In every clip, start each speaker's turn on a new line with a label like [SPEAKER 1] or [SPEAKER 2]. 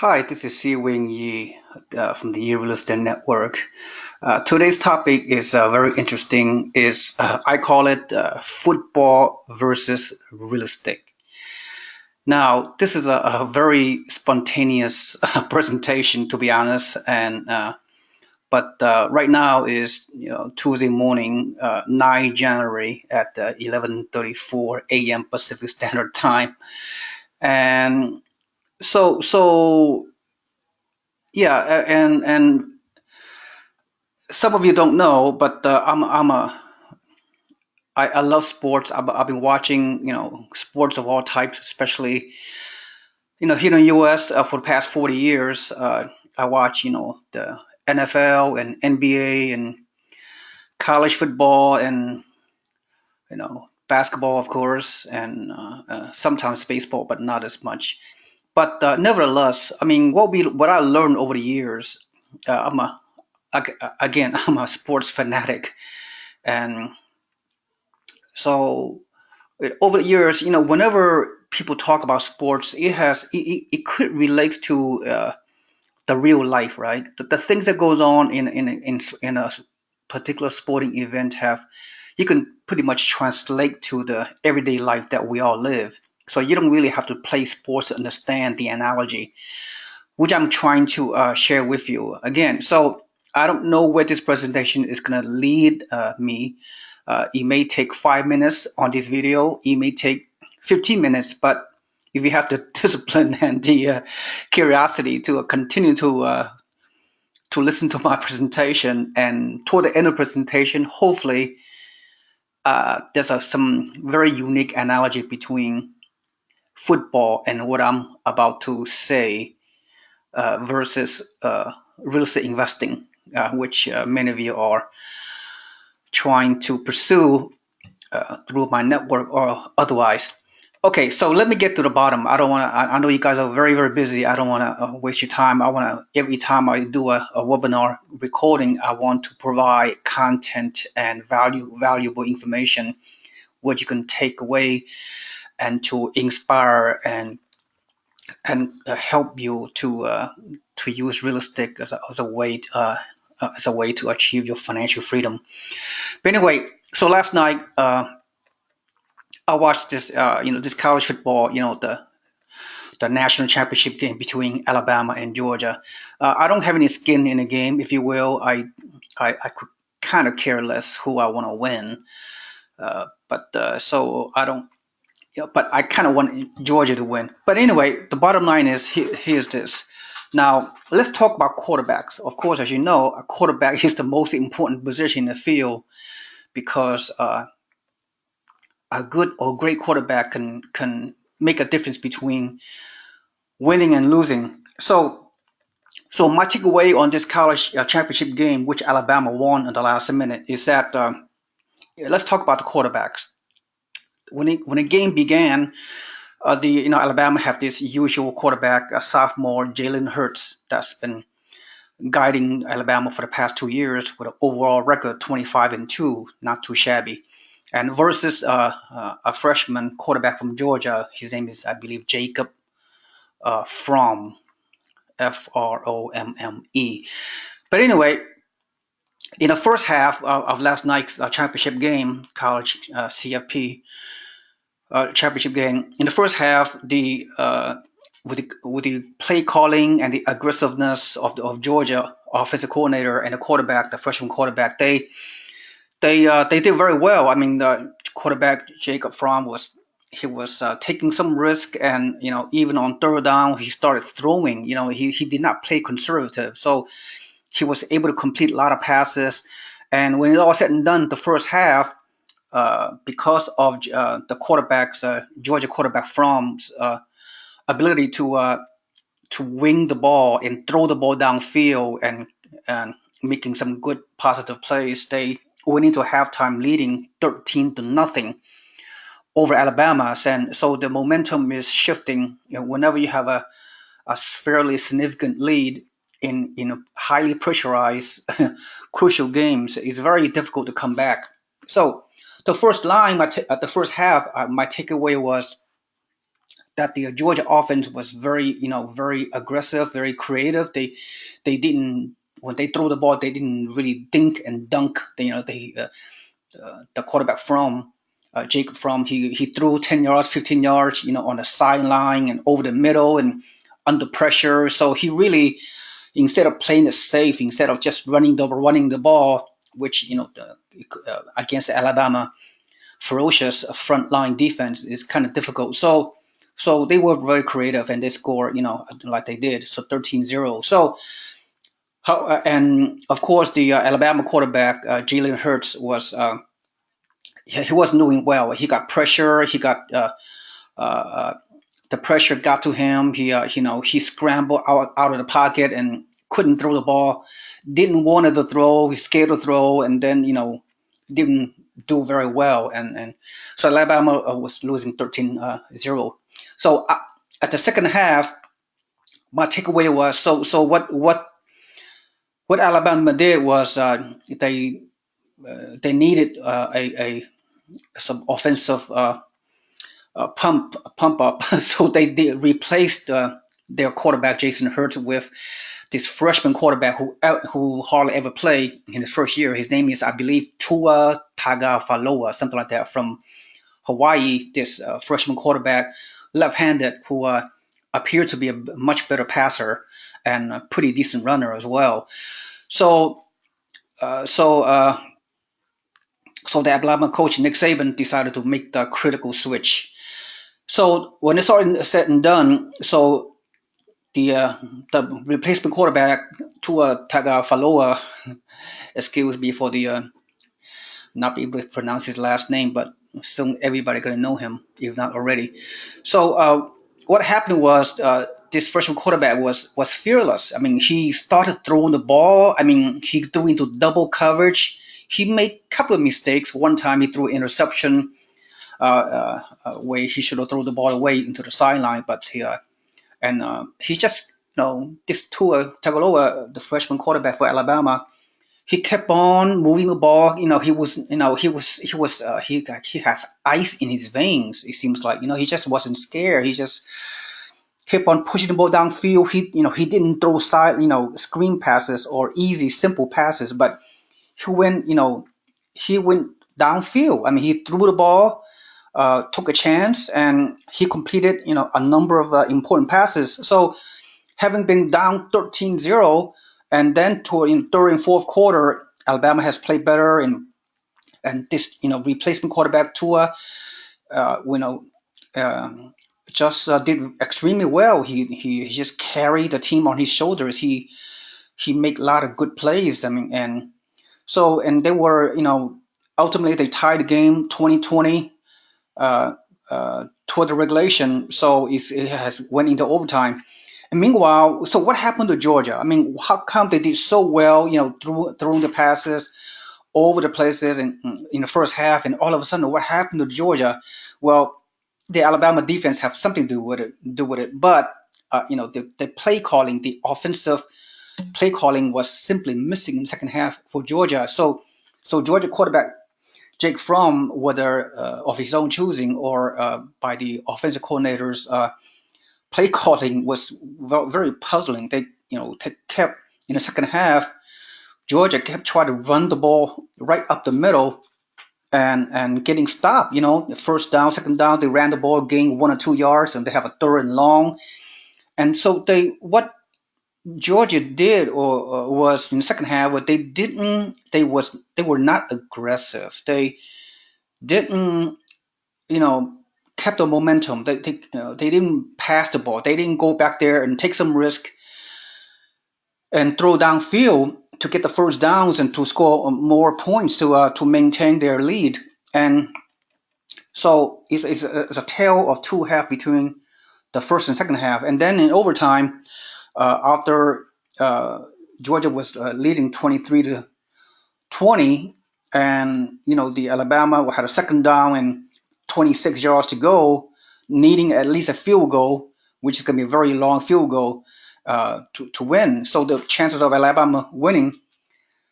[SPEAKER 1] Hi, this is Seewing Yee from the Yee Real Estate Network. Today's topic is very interesting. Is I call it football versus real estate. Now, this is a very spontaneous presentation, to be honest, and but right now is Tuesday morning, 9 January at 11:34 a.m. Pacific Standard Time, and so yeah, and some of you don't know, but I love sports. I've been watching sports of all types, especially here in the U.S. For the past 40 years. I watch the NFL and NBA and college football and basketball, of course, and sometimes baseball, but not as much. But nevertheless, I mean, what I learned over the years, I'm a again I'm a sports fanatic, and so over the years, whenever people talk about sports, it could relate to the real life, right? The things that goes on in a particular sporting event have you can pretty much translate to the everyday life that we all live. So you don't really have to play sports to understand the analogy, which I'm trying to share with you again. So I don't know where this presentation is going to lead me. It may take 5 minutes on this video. It may take 15 minutes, but if you have the discipline and the curiosity to continue to listen to my presentation, and toward the end of the presentation, hopefully there's some very unique analogy between football and what I'm about to say versus real estate investing, which many of you are trying to pursue through my network or otherwise. Okay, so let me get to the bottom. I don't want to. I know you guys are very, very busy. I don't want to waste your time. I want to every time I do a webinar recording, I want to provide content and valuable information, what you can take away and to inspire and help you to use real estate as a way to achieve your financial freedom. But anyway, so last night I watched this college football, the national championship game between Alabama and Georgia. I don't have any skin in the game, if you will. I could kind of care less who I want to win, but so I don't. But I kind of want Georgia to win. But anyway, the bottom line is here's this. Now let's talk about quarterbacks. Of course, as you know, a quarterback is the most important position in the field because a good or great quarterback can make a difference between winning and losing. So my takeaway on this college championship game, which Alabama won in the last minute, is that let's talk about the quarterbacks. When the game began, the Alabama have this usual quarterback, a sophomore Jalen Hurts, that's been guiding Alabama for the past 2 years with an overall record 25-2, not too shabby. And versus a freshman quarterback from Georgia, his name is I believe Jacob Fromm, Fromme. But anyway, in the first half of last night's championship game, college CFP championship game, in the first half, the with the play calling and the aggressiveness of Georgia offensive coordinator and the quarterback, the freshman quarterback, they did very well. I mean, the quarterback Jacob Fromm was taking some risk, and even on third down he started throwing. He did not play conservative, so he was able to complete a lot of passes. And when it all said and done, the first half, because of the quarterback's Georgia quarterback Fromm's ability to wing the ball and throw the ball downfield and making some good positive plays, they went into halftime leading 13-0 over Alabama, and so the momentum is shifting. Whenever you have a fairly significant lead in highly pressurized crucial games, it's very difficult to come back. So the first half, my takeaway was that the Georgia offense was very, very aggressive, very creative. They didn't when they throw the ball, they didn't really dink and dunk. The quarterback from Jacob From, he threw 10 yards, 15 yards, on the sideline and over the middle and under pressure. So he really, instead of playing it safe, instead of just running the ball, which against Alabama ferocious front line defense is kind of difficult. So they were very creative and they scored, like they did. So 13-0. So and of course the Alabama quarterback Jalen Hurts he wasn't doing well. He got pressure. He got uh, the pressure got to him. He scrambled out of the pocket and couldn't throw the ball. Didn't want to throw. He's scared to throw, and then didn't do very well. And so Alabama was losing 13-0. So at the second half, my takeaway was so what Alabama did was they needed a some offensive pump up. So they did replaced their quarterback Jason Hurts with this freshman quarterback who hardly ever played in his first year. His name is, I believe, Tua Tagovailoa, something like that, from Hawaii. This freshman quarterback, left-handed, who appeared to be a much better passer and a pretty decent runner as well. So uh, so uh, so the Alabama coach Nick Saban decided to make the critical switch. So when it's all said and done, so the replacement quarterback Tua Tagovailoa, excuse me for the not be able to pronounce his last name, but soon everybody gonna know him if not already. So what happened was this freshman quarterback was fearless. I mean, he started throwing the ball. I mean, he threw into double coverage. He made a couple of mistakes. One time he threw an interception where he should have thrown the ball away into the sideline, but he's just this Tua Tagovailoa, the freshman quarterback for Alabama. He kept on moving the ball. He has ice in his veins. It seems like he just wasn't scared. He just kept on pushing the ball downfield. He didn't throw screen passes or easy simple passes, but he went downfield. I mean, he threw the ball, took a chance, and he completed a number of important passes. So having been down 13-0, and then in third and fourth quarter, Alabama has played better, and this replacement quarterback Tua, uh, you know, uh, just did extremely well. He just carried the team on his shoulders. He made a lot of good plays. I mean, and they were ultimately they tied the game 20-20 toward the regulation, so it has went into overtime. And meanwhile, so what happened to Georgia? I mean, how come they did so well? Throwing the passes over the places in the first half, and all of a sudden, what happened to Georgia? Well, the Alabama defense have something to do with it, but the play calling, the offensive play calling was simply missing in the second half for Georgia. So Georgia quarterback Jake Fromm, whether of his own choosing or by the offensive coordinators, play calling was very puzzling. They kept in the second half. Georgia kept trying to run the ball right up the middle and getting stopped. First down, second down, they ran the ball, gained 1 or 2 yards, and they have a third and long. And so what Georgia did or was in the second half, what they didn't, they were not aggressive. They didn't you know, kept the momentum. They didn't pass the ball. They didn't go back there and take some risk and throw downfield to get the first downs and to score more points to maintain their lead. And so it's a tale of two halves between the first and second half. And then in overtime, after Georgia was leading 23-20, and the Alabama had a second down and 26 yards to go, needing at least a field goal, which is going to be a very long field goal to win. So the chances of Alabama winning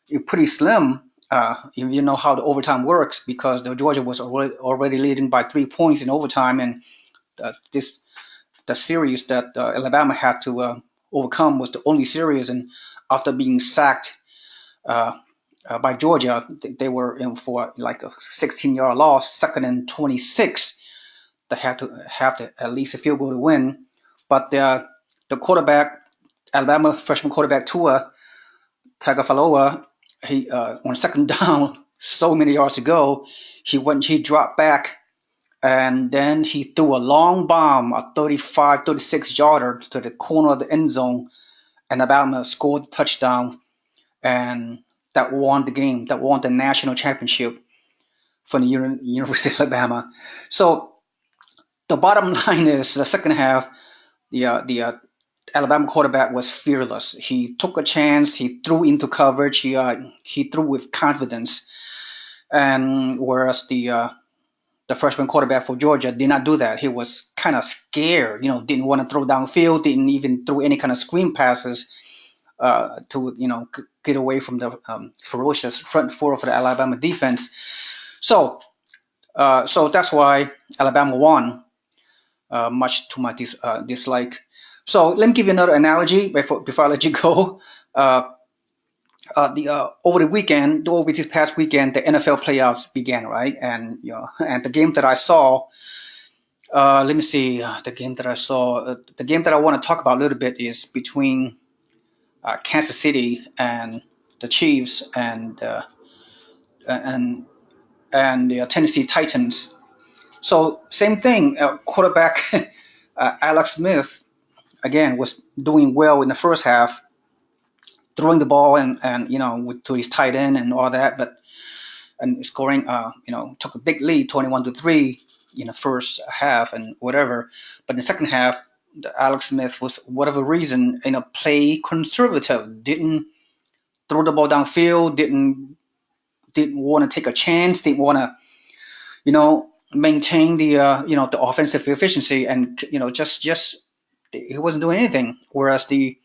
[SPEAKER 1] is pretty slim. If you know how the overtime works, because the Georgia was already leading by 3 points in overtime, and this the series that Alabama had to overcome was the only series, and after being sacked uh, by Georgia, they were in for like a 16-yard loss, second and 26. They had to have at least a field goal to win. But the quarterback, Alabama freshman quarterback Tua Tagovailoa, he on second down, so many yards to go, he dropped back and then he threw a long bomb, a 35, 36 yarder to the corner of the end zone, and Alabama scored a touchdown, and that won the game, that won the national championship for the University of Alabama. So the bottom line is the second half, the Alabama quarterback was fearless. He took a chance. He threw into coverage. He threw with confidence. And whereas the freshman quarterback for Georgia did not do that. He was kind of scared. Didn't want to throw downfield. Didn't even throw any kind of screen passes to get away from the ferocious front four of the Alabama defense. So that's why Alabama won, much to my dislike. So let me give you another analogy before I let you go. The over the weekend, over this past weekend, the NFL playoffs began, right? And and the game that I saw, let me see, the game that I saw, the game that I want to talk about a little bit is between Kansas City and the Chiefs and the Tennessee Titans. So same thing, quarterback Alex Smith again was doing well in the first half, throwing the ball and to his tight end and all that, but and scoring took a big lead 21-3 in the first half and whatever. But in the second half, Alex Smith was whatever reason play conservative, didn't throw the ball downfield, didn't want to take a chance, didn't want to maintain the offensive efficiency, and just he wasn't doing anything. Whereas the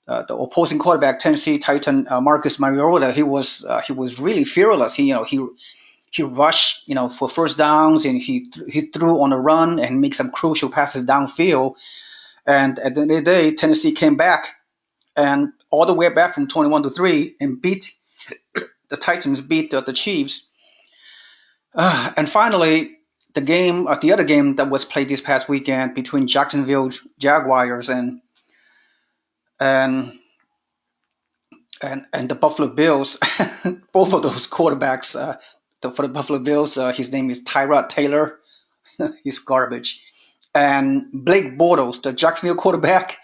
[SPEAKER 1] opposing quarterback, Tennessee Titan Marcus Mariota, he was really fearless. He rushed for first downs, and he threw on a run and make some crucial passes downfield. And at the end of the day, Tennessee came back and all the way back from 21-3 and beat the Titans, beat the Chiefs. And finally, the other game that was played this past weekend between Jacksonville Jaguars and and the Buffalo Bills, both of those quarterbacks, for the Buffalo Bills, his name is Tyrod Taylor. He's garbage. And Blake Bortles, the Jacksonville quarterback.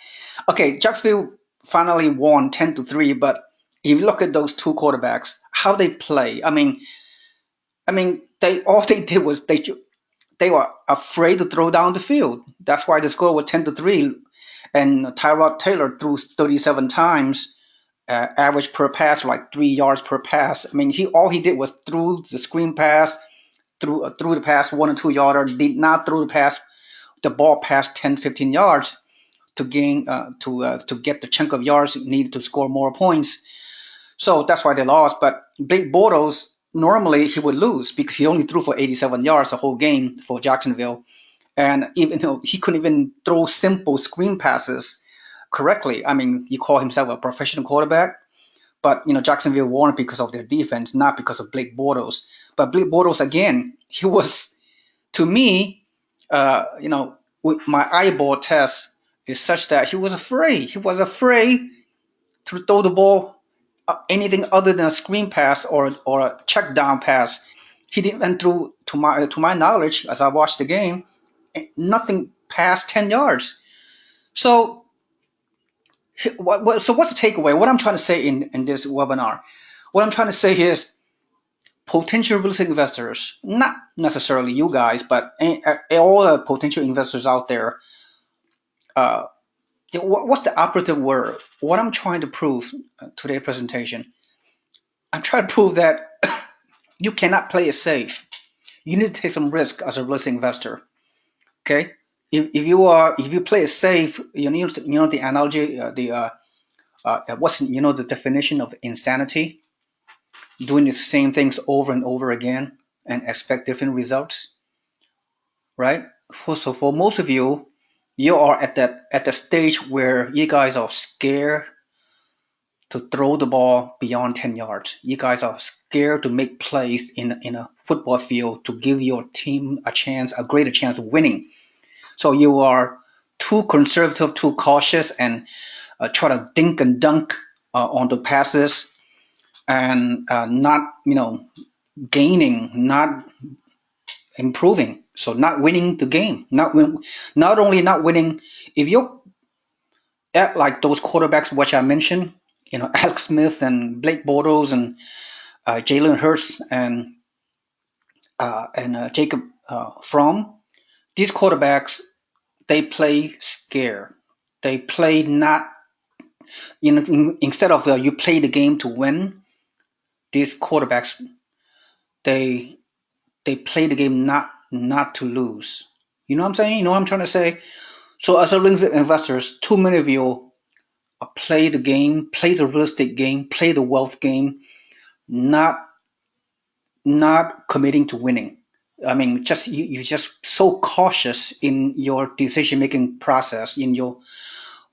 [SPEAKER 1] Okay, Jacksonville finally won 10-3, but if you look at those two quarterbacks, how they play, they all they did was they were afraid to throw down the field. That's why the score was 10-3. And Tyrod Taylor threw 37 times, average per pass like 3 yards per pass. All he did was threw the screen pass, threw the pass 1 or 2 yarder, did not throw the ball past 10, 15 yards to gain to get the chunk of yards needed to score more points. So that's why they lost. But Blake Bortles, normally he would lose because he only threw for 87 yards the whole game for Jacksonville. And even though he couldn't even throw simple screen passes correctly. He called himself a professional quarterback, but Jacksonville won because of their defense, not because of Blake Bortles. But Blake Bortles again, he was, to me, with my eyeball test is such that he was afraid. He was afraid to throw the ball anything other than a screen pass or a check down pass. He didn't even throw, to my knowledge, as I watched the game, nothing past 10 yards. So what's the takeaway? What I'm trying to say in this webinar, what I'm trying to say is potential real estate investors, not necessarily you guys, but all the potential investors out there, what's the operative word? What I'm trying to prove today's presentation, I'm trying to prove that you cannot play it safe. You need to take some risk as a real estate investor. Okay, if you play it safe, the analogy, what's the definition of insanity? Doing the same things over and over again and expect different results, right? So for most of you, You are at the stage where you guys are scared to throw the ball beyond 10 yards. You guys are scared to make plays in a football field to give your team a chance, a greater chance of winning. So you are too conservative, too cautious, and try to dink and dunk on the passes and not, gaining, not improving. So not winning the game, not only not winning. If you're at like those quarterbacks which I mentioned, Alex Smith and Blake Bortles and Jalen Hurts and Jacob Fromm, these quarterbacks, they play scared. They play not, instead of you play the game to win. These quarterbacks, they they play the game not to lose. You know what I'm saying? You know what I'm trying to say? So as a investors, too many of you play the game, play the real estate game, play the wealth game, not not committing to winning. I mean, just you're just so cautious in your decision making process, in your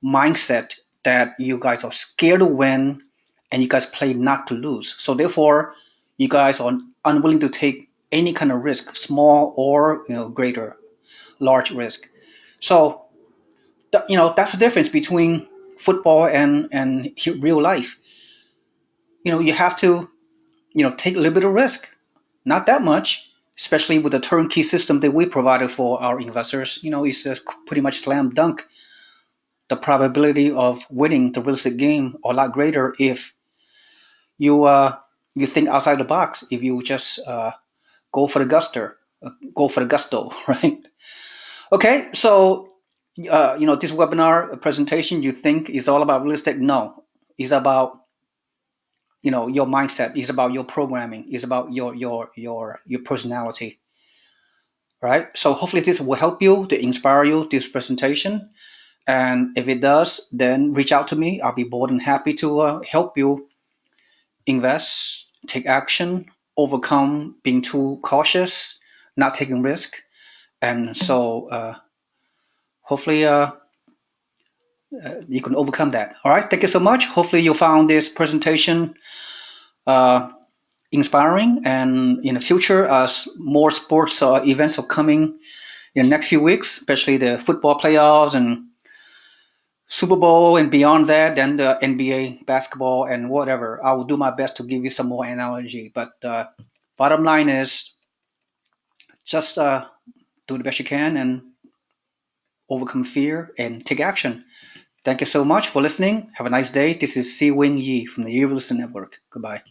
[SPEAKER 1] mindset that you guys are scared to win, and you guys play not to lose. So therefore, you guys are unwilling to take any kind of risk, small or greater, large risk. So that's the difference between football and real life. You have to take a little bit of risk, not that much, especially with the turnkey system that we provided for our investors. It's pretty much slam dunk. The probability of winning the real estate game are a lot greater if you you think outside the box. If you just go for the go for the gusto, right? Okay, so this webinar presentation you think is all about real estate? No, it's about your mindset. It's about your programming. It's about your personality, right? So hopefully this will help you to inspire you this presentation. And if it does, then reach out to me. I'll be more than happy to help you invest, take action, overcome being too cautious, not taking risk. And so hopefully you can overcome that. All right. Thank you so much. Hopefully you found this presentation uh, inspiring. And in the future, as more sports events are coming in the next few weeks, especially the football playoffs and Super Bowl and beyond that, then the NBA basketball and whatever. I will do my best to give you some more analogy. But bottom line is just do the best you can and overcome fear and take action. Thank you so much for listening. Have a nice day. This is Seewing Yee from the Real Estate Network. Goodbye.